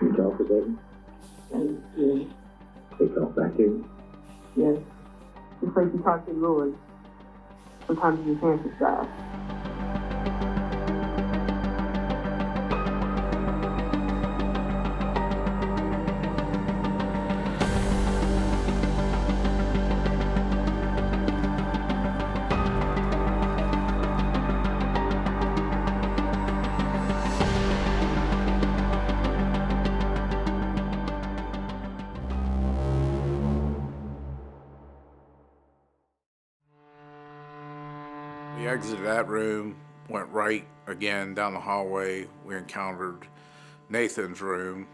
Can you talk a second? Yeah. They talk back to you? Yes. It's like you talk to yours. Sometimes you can't decide. We exited that room, went right again down the hallway. We encountered Nathan's room,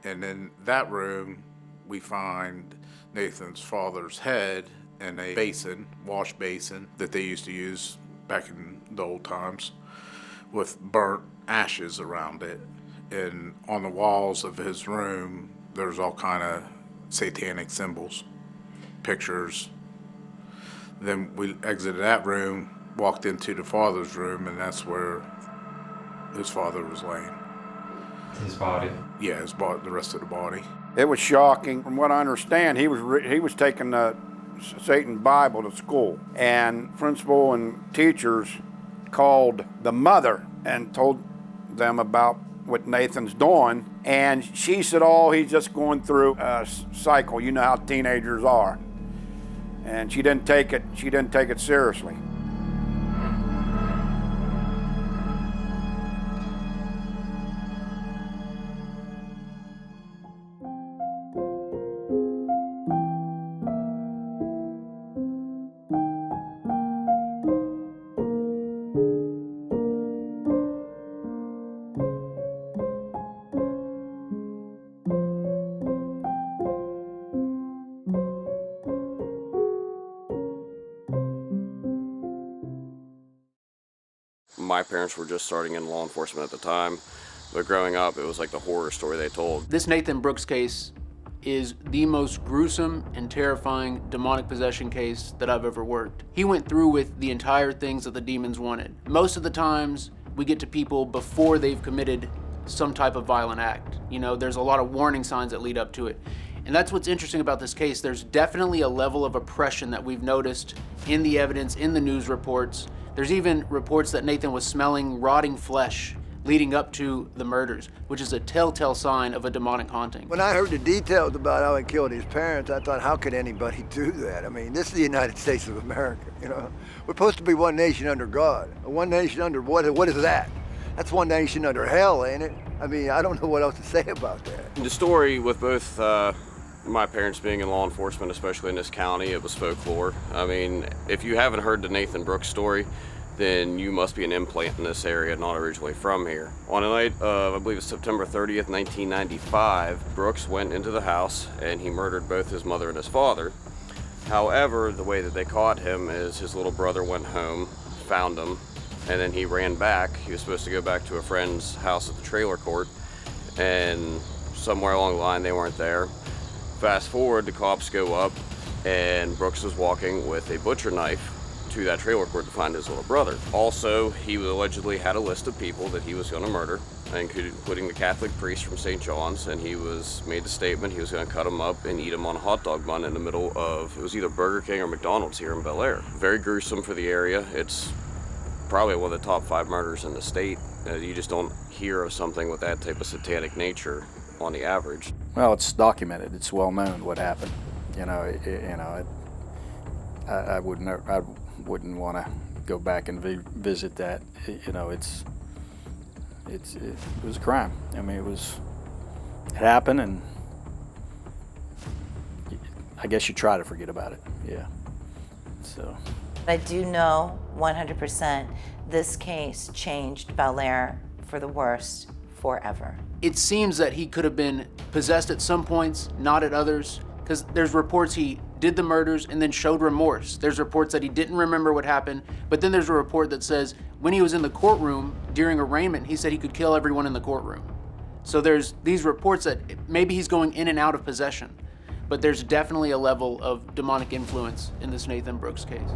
and in that room we find Nathan's father's head in a basin, wash basin, that they used to use back in the old times, with burnt ashes around it. And on the walls of his room there's all kind of satanic symbols, pictures. Then we exited that room, walked into the father's room, and that's where his father was laying. His body? Yeah, his body, the rest of the body. It was shocking. From what I understand, he was taking the Satan's Bible to school, and principal and teachers called the mother and told them about what Nathan's doing, and she said, "Oh, he's just going through a cycle. You know how teenagers are." And she didn't take it seriously. My parents were just starting in law enforcement at the time, but growing up, it was like the horror story they told. This Nathan Brooks case is the most gruesome and terrifying demonic possession case that I've ever worked. He went through with the entire things that the demons wanted. Most of the times, we get to people before they've committed some type of violent act. You know, there's a lot of warning signs that lead up to it. And that's what's interesting about this case. There's definitely a level of oppression that we've noticed in the evidence, in the news reports. There's even reports that Nathan was smelling rotting flesh leading up to the murders, which is a telltale sign of a demonic haunting. When I heard the details about how he killed his parents, I thought, how could anybody do that? I mean, this is the United States of America, you know? We're supposed to be one nation under God. One nation under what is that? That's one nation under hell, ain't it? I mean, I don't know what else to say about that. The story with both my parents being in law enforcement, especially in this county, it was folklore. I mean, if you haven't heard the Nathan Brooks story, then you must be an implant in this area, not originally from here. On a night of, I believe it's September 30th, 1995, Brooks went into the house and he murdered both his mother and his father. However, the way that they caught him is his little brother went home, found him, and then he ran back. He was supposed to go back to a friend's house at the trailer court, and somewhere along the line they weren't there. Fast forward, the cops go up, and Brooks was walking with a butcher knife to that trailer court to find his little brother. Also, he allegedly had a list of people that he was going to murder, including the Catholic priest from St. John's, and he made the statement he was going to cut them up and eat them on a hot dog bun in the middle of, it was either Burger King or McDonald's here in Bellaire. Very gruesome for the area. It's probably one of the top 5 murders in the state. You just don't hear of something with that type of satanic nature on the average. Well, it's documented. It's well known what happened. I wouldn't want to go back and visit that. It was a crime. I mean, it happened, and I guess you try to forget about it. Yeah. So. I do know 100% this case changed Bellaire for the worse forever. It seems that he could have been possessed at some points, not at others, because there's reports he did the murders and then showed remorse. There's reports that he didn't remember what happened, but then there's a report that says when he was in the courtroom during arraignment, he said he could kill everyone in the courtroom. So there's these reports that maybe he's going in and out of possession, but there's definitely a level of demonic influence in this Nathan Brooks case.